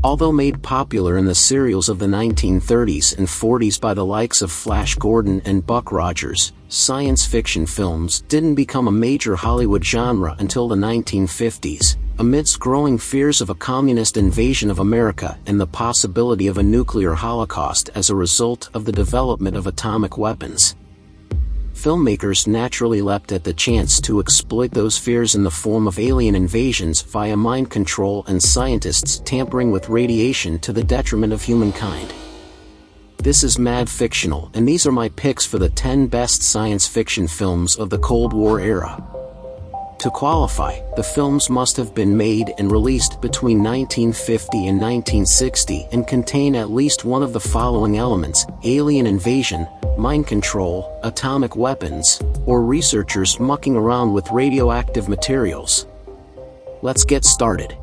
Although made popular in the serials of the 1930s and 40s by the likes of Flash Gordon and Buck Rogers, science fiction films didn't become a major Hollywood genre until the 1950s, amidst growing fears of a communist invasion of America and the possibility of a nuclear holocaust as a result of the development of atomic weapons. Filmmakers naturally leapt at the chance to exploit those fears in the form of alien invasions via mind control and scientists tampering with radiation to the detriment of humankind. This is mad fictional, and these are my picks for the 10 best science fiction films of the Cold War era. To qualify, the films must have been made and released between 1950 and 1960 and contain at least one of the following elements: alien invasion, mind control, atomic weapons, or researchers mucking around with radioactive materials. Let's get started.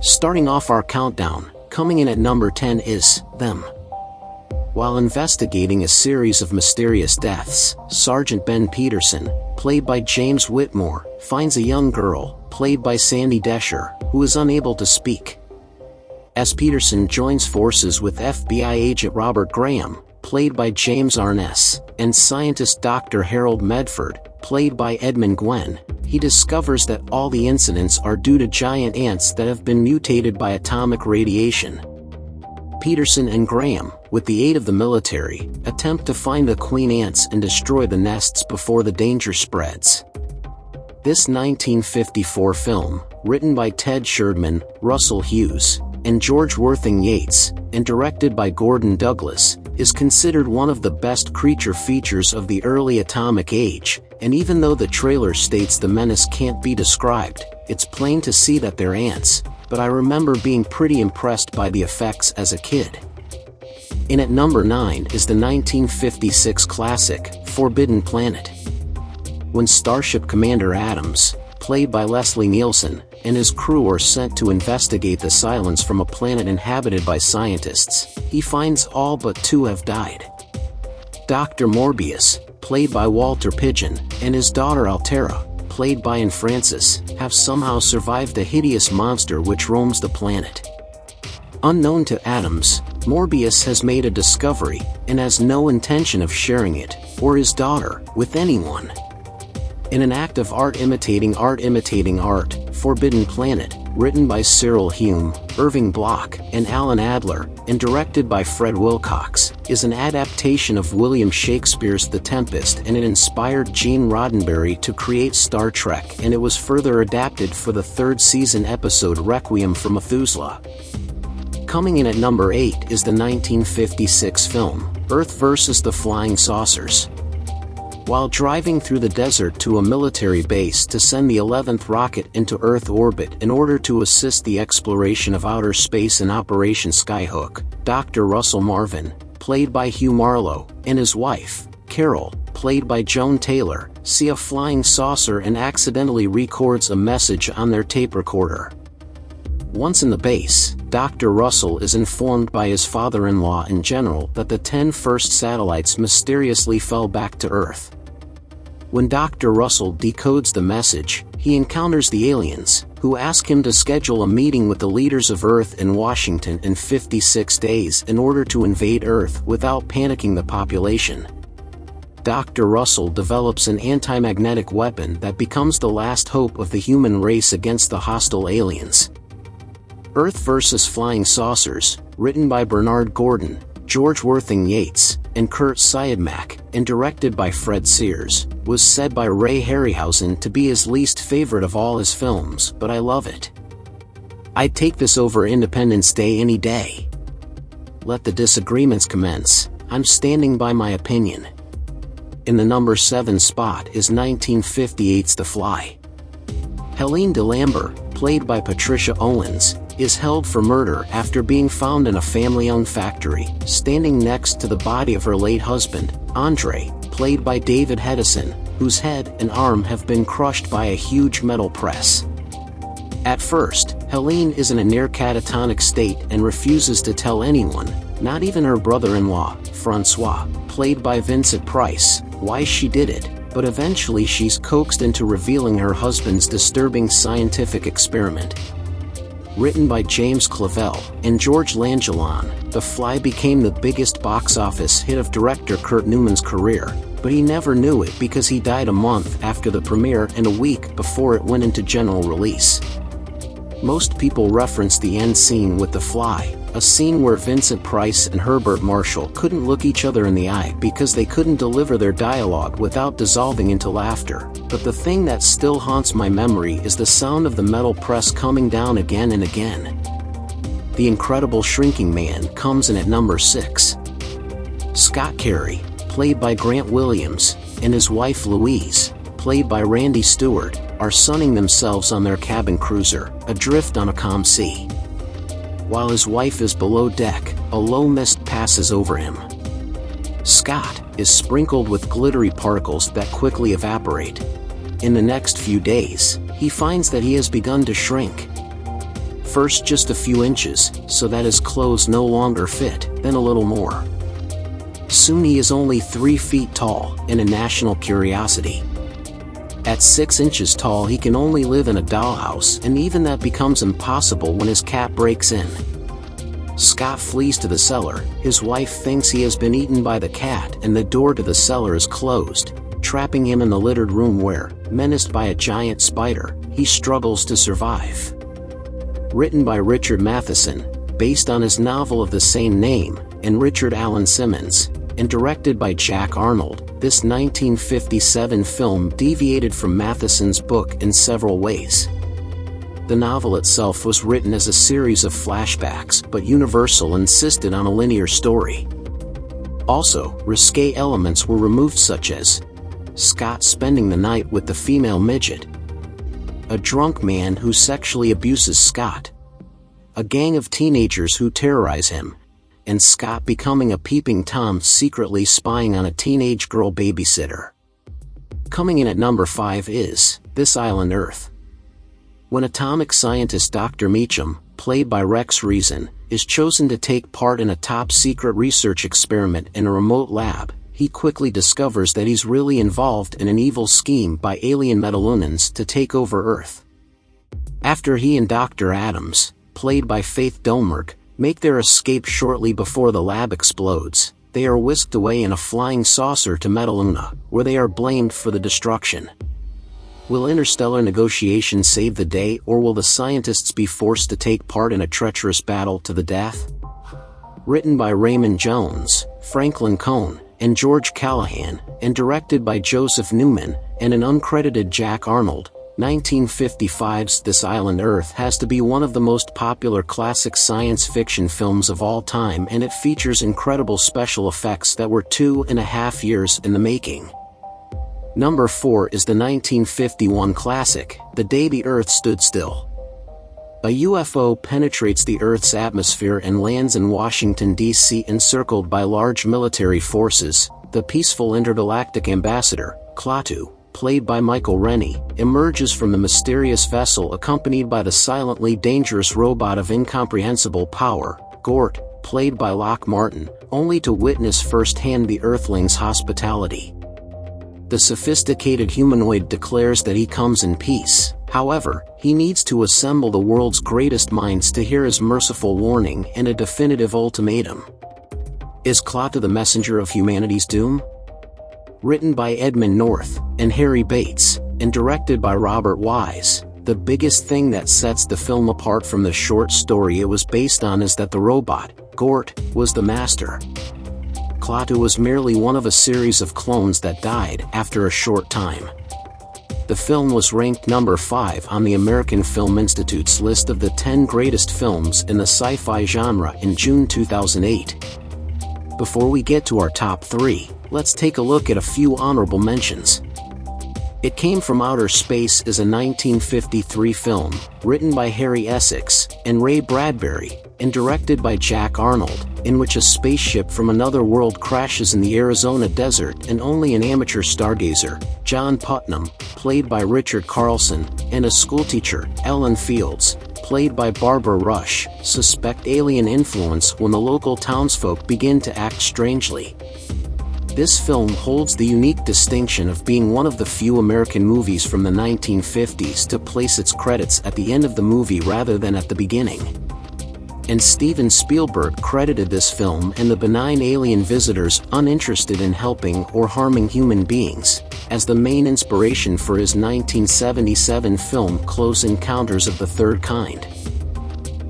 Starting off our countdown, coming in at number 10 is Them. While investigating a series of mysterious deaths, Sergeant Ben Peterson, played by James Whitmore, finds a young girl, played by Sandy Desher, who is unable to speak. As Peterson joins forces with FBI agent Robert Graham, played by James Arness, and scientist Dr. Harold Medford, played by Edmund Gwenn, he discovers that all the incidents are due to giant ants that have been mutated by atomic radiation. Peterson and Graham, with the aid of the military, attempt to find the queen ants and destroy the nests before the danger spreads. This 1954 film, written by Ted Sherdman, Russell Hughes, and George Worthing Yates, and directed by Gordon Douglas, is considered one of the best creature features of the early atomic age, and even though the trailer states the menace can't be described, it's plain to see that they're ants, but I remember being pretty impressed by the effects as a kid. In at number 9 is the 1956 classic, Forbidden Planet. When Starship Commander Adams, played by Leslie Nielsen, and his crew are sent to investigate the silence from a planet inhabited by scientists, he finds all but 2 have died. Dr. Morbius, played by Walter Pidgeon, and his daughter Altera, played by Anne Francis, have somehow survived a hideous monster which roams the planet. Unknown to Adams, Morbius has made a discovery, and has no intention of sharing it, or his daughter, with anyone. In an act of art imitating art, Forbidden Planet, written by Cyril Hume, Irving Bloch, and Alan Adler, and directed by Fred Wilcox, is an adaptation of William Shakespeare's The Tempest, and it inspired Gene Roddenberry to create Star Trek, and it was further adapted for the 3rd season episode Requiem for Methuselah. Coming in at number 8 is the 1956 film, Earth vs. the Flying Saucers. While driving through the desert to a military base to send the 11th rocket into Earth orbit in order to assist the exploration of outer space in Operation Skyhook, Dr. Russell Marvin, played by Hugh Marlowe, and his wife, Carol, played by Joan Taylor, see a flying saucer and accidentally records a message on their tape recorder. Once in the base, Dr. Russell is informed by his father-in-law and general that the 10 first satellites mysteriously fell back to Earth. When Dr. Russell decodes the message, he encounters the aliens, who ask him to schedule a meeting with the leaders of Earth in Washington in 56 days in order to invade Earth without panicking the population. Dr. Russell develops an anti-magnetic weapon that becomes the last hope of the human race against the hostile aliens. Earth vs. Flying Saucers, written by Bernard Gordon, George Worthing Yates, and Kurt Siodmak, and directed by Fred Sears, was said by Ray Harryhausen to be his least favorite of all his films, but I love it. I'd take this over Independence Day any day. Let the disagreements commence. I'm standing by my opinion. In the number 7 spot is 1958's The Fly. Helene DeLambert, played by Patricia Owens, is held for murder after being found in a family-owned factory, standing next to the body of her late husband, Andre, played by David Hedison, whose head and arm have been crushed by a huge metal press. At first, Helene is in a near catatonic state and refuses to tell anyone, not even her brother-in-law, Francois, played by Vincent Price, why she did it, but eventually she's coaxed into revealing her husband's disturbing scientific experiment. Written by James Clavell and George Langelaan, The Fly became the biggest box office hit of director Kurt Newman's career, but he never knew it because he died a month after the premiere and a week before it went into general release. Most people reference the end scene with The Fly, a scene where Vincent Price and Herbert Marshall couldn't look each other in the eye because they couldn't deliver their dialogue without dissolving into laughter. But the thing that still haunts my memory is the sound of the metal press coming down again and again. The Incredible Shrinking Man comes in at number 6. Scott Carey, played by Grant Williams, and his wife Louise, played by Randy Stewart, are sunning themselves on their cabin cruiser, adrift on a calm sea. While his wife is below deck, a low mist passes over him. Scott is sprinkled with glittery particles that quickly evaporate. In the next few days, he finds that he has begun to shrink. First just a few inches, so that his clothes no longer fit, then a little more. Soon he is only 3 feet tall, and a national curiosity. At 6 inches tall he can only live in a dollhouse, and even that becomes impossible when his cat breaks in. Scott flees to the cellar. His wife thinks he has been eaten by the cat, and the door to the cellar is closed, trapping him in the littered room where, menaced by a giant spider, he struggles to survive. Written by Richard Matheson, based on his novel of the same name, and Richard Allen Simmons, and directed by Jack Arnold, this 1957 film deviated from Matheson's book in several ways. The novel itself was written as a series of flashbacks, but Universal insisted on a linear story. Also, risque elements were removed, such as Scott spending the night with the female midget, a drunk man who sexually abuses Scott, a gang of teenagers who terrorize him, and Scott becoming a peeping Tom secretly spying on a teenage girl babysitter. Coming in at number 5 is This Island Earth. When atomic scientist Dr. Meacham, played by Rex Reason, is chosen to take part in a top-secret research experiment in a remote lab, he quickly discovers that he's really involved in an evil scheme by alien Metalunans to take over Earth. After he and Dr. Adams, played by Faith Domergue, make their escape shortly before the lab explodes, they are whisked away in a flying saucer to Metaluna, where they are blamed for the destruction. Will interstellar negotiations save the day, or will the scientists be forced to take part in a treacherous battle to the death? Written by Raymond Jones, Franklin Cohn, and George Callahan, and directed by Joseph Newman, and an uncredited Jack Arnold, 1955's This Island Earth has to be one of the most popular classic science fiction films of all time, and it features incredible special effects that were 2.5 years in the making. Number 4 is the 1951 classic, The Day the Earth Stood Still. A UFO penetrates the Earth's atmosphere and lands in Washington, D.C. encircled by large military forces. The peaceful intergalactic ambassador, Klaatu, played by Michael Rennie, emerges from the mysterious vessel accompanied by the silently dangerous robot of incomprehensible power, Gort, played by Lock Martin, only to witness firsthand the Earthlings' hospitality. The sophisticated humanoid declares that he comes in peace. However, he needs to assemble the world's greatest minds to hear his merciful warning and a definitive ultimatum. Is Klaatu the messenger of humanity's doom? Written by Edmund North and Harry Bates, and directed by Robert Wise, the biggest thing that sets the film apart from the short story it was based on is that the robot, Gort, was the master. Klaatu was merely one of a series of clones that died after a short time. The film was ranked number 5 on the American Film Institute's list of the 10 greatest films in the sci-fi genre in June 2008. Before we get to our top 3, let's take a look at a few honorable mentions. It Came from Outer Space is a 1953 film, written by Harry Essex and Ray Bradbury, and directed by Jack Arnold, in which a spaceship from another world crashes in the Arizona desert and only an amateur stargazer, John Putnam, played by Richard Carlson, and a schoolteacher, Ellen Fields, played by Barbara Rush, suspect alien influence when the local townsfolk begin to act strangely. This film holds the unique distinction of being one of the few American movies from the 1950s to place its credits at the end of the movie rather than at the beginning. And Steven Spielberg credited this film and the benign alien visitors uninterested in helping or harming human beings as the main inspiration for his 1977 film Close Encounters of the Third Kind.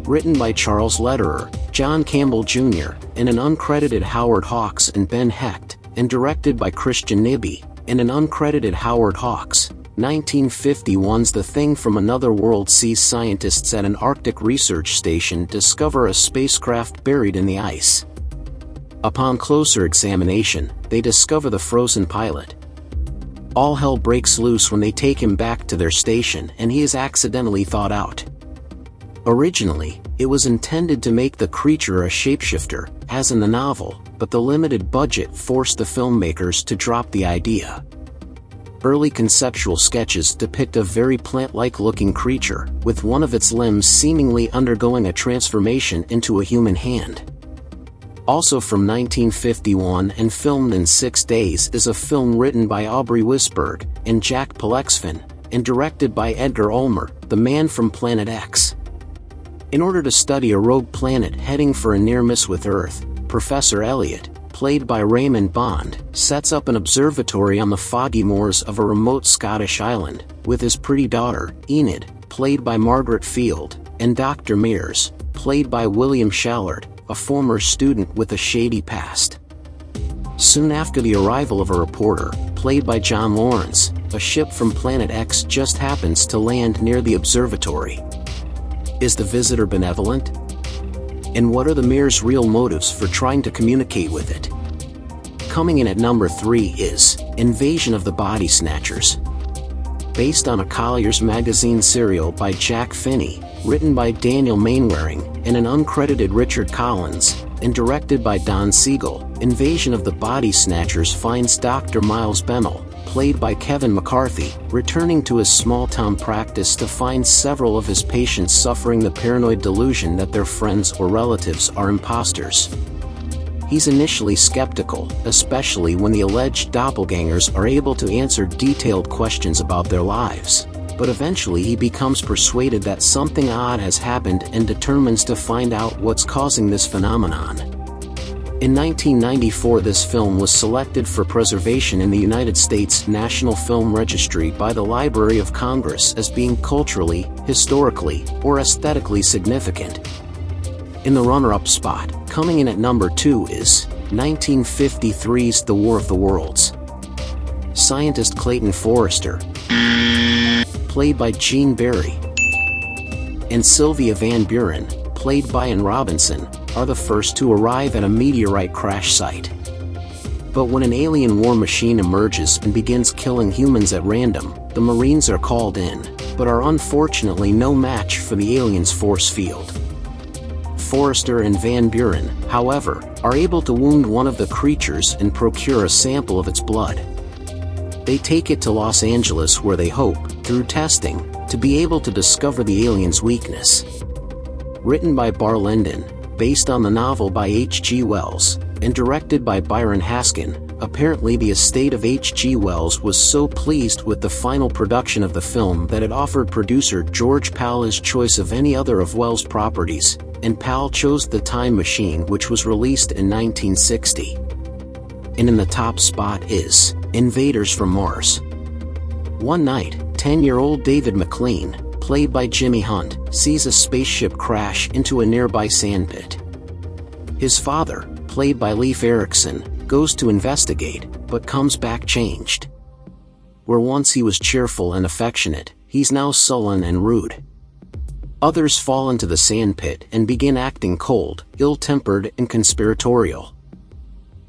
Written by Charles Lederer, John Campbell Jr., and an uncredited Howard Hawks and Ben Hecht, and directed by Christian Nibby, and an uncredited Howard Hawks. 1951's The Thing from Another World sees scientists at an Arctic research station discover a spacecraft buried in the ice. Upon closer examination, they discover the frozen pilot. All hell breaks loose when they take him back to their station and he is accidentally thawed out. Originally, it was intended to make the creature a shapeshifter, as in the novel, but the limited budget forced the filmmakers to drop the idea. Early conceptual sketches depict a very plant-like looking creature, with one of its limbs seemingly undergoing a transformation into a human hand. Also from 1951 and filmed in 6 days is a film written by Aubrey Wisberg and Jack Palexfin, and directed by Edgar Ulmer, the man from Planet X. In order to study a rogue planet heading for a near miss with Earth, Professor Elliot, played by Raymond Bond, sets up an observatory on the foggy moors of a remote Scottish island, with his pretty daughter, Enid, played by Margaret Field, and Dr. Mears, played by William Shallard, a former student with a shady past. Soon after the arrival of a reporter, played by John Lawrence, a ship from Planet X just happens to land near the observatory. Is the visitor benevolent? And what are the Mears' real motives for trying to communicate with it? Coming in at number 3 is Invasion of the Body Snatchers. Based on a Collier's magazine serial by Jack Finney, written by Daniel Mainwaring and an uncredited Richard Collins, and directed by Don Siegel, Invasion of the Body Snatchers finds Dr. Miles Bennell, played by Kevin McCarthy, returning to his small-town practice to find several of his patients suffering the paranoid delusion that their friends or relatives are imposters. He's initially skeptical, especially when the alleged doppelgangers are able to answer detailed questions about their lives. But eventually he becomes persuaded that something odd has happened and determines to find out what's causing this phenomenon. In 1994, this film was selected for preservation in the United States National Film Registry by the Library of Congress as being culturally, historically, or aesthetically significant. In the runner-up spot, coming in at number 2 is 1953's The War of the Worlds. Scientist Clayton Forrester, played by Gene Barry, and Sylvia Van Buren, played by Ann Robinson, are the first to arrive at a meteorite crash site. But when an alien war machine emerges and begins killing humans at random, the Marines are called in, but are unfortunately no match for the aliens' force field. Forrester and Van Buren, however, are able to wound one of the creatures and procure a sample of its blood. They take it to Los Angeles where they hope, through testing, to be able to discover the alien's weakness. Written by Barr Lyndon, based on the novel by H.G. Wells, and directed by Byron Haskin, apparently the estate of H.G. Wells was so pleased with the final production of the film that it offered producer George Pal his choice of any other of Wells' properties, and Pal chose The Time Machine, which was released in 1960. And in the top spot is Invaders from Mars. One night, 10-year-old David McLean, played by Jimmy Hunt, sees a spaceship crash into a nearby sandpit. His father, played by Leif Erikson, goes to investigate, but comes back changed. Where once he was cheerful and affectionate, he's now sullen and rude. Others fall into the sandpit and begin acting cold, ill-tempered, and conspiratorial.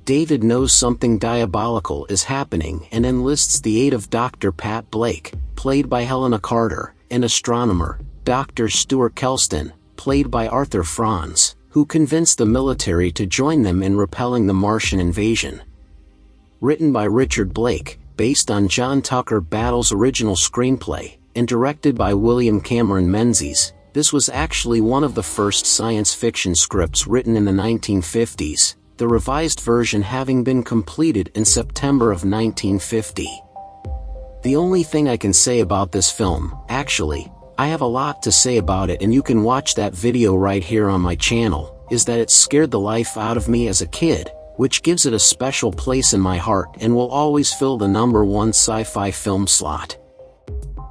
David knows something diabolical is happening and enlists the aid of Dr. Pat Blake, played by Helena Carter, and astronomer, Dr. Stuart Kelston, played by Arthur Franz, who convinced the military to join them in repelling the Martian invasion. Written by Richard Blake, based on John Tucker Battle's original screenplay, and directed by William Cameron Menzies, this was actually one of the first science fiction scripts written in the 1950s, the revised version having been completed in September of 1950. The only thing I can say about this film, actually, I have a lot to say about it and you can watch that video right here on my channel, is that it scared the life out of me as a kid, which gives it a special place in my heart and will always fill the #1 sci-fi film slot.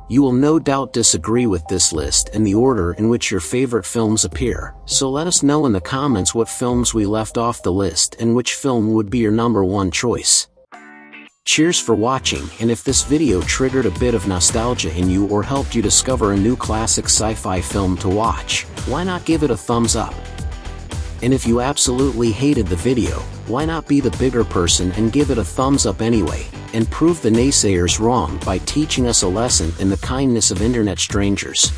You will no doubt disagree with this list and the order in which your favorite films appear, so let us know in the comments what films we left off the list and which film would be your #1 choice. Cheers for watching, and if this video triggered a bit of nostalgia in you or helped you discover a new classic sci-fi film to watch, why not give it a thumbs up? And if you absolutely hated the video, why not be the bigger person and give it a thumbs up anyway, and prove the naysayers wrong by teaching us a lesson in the kindness of internet strangers.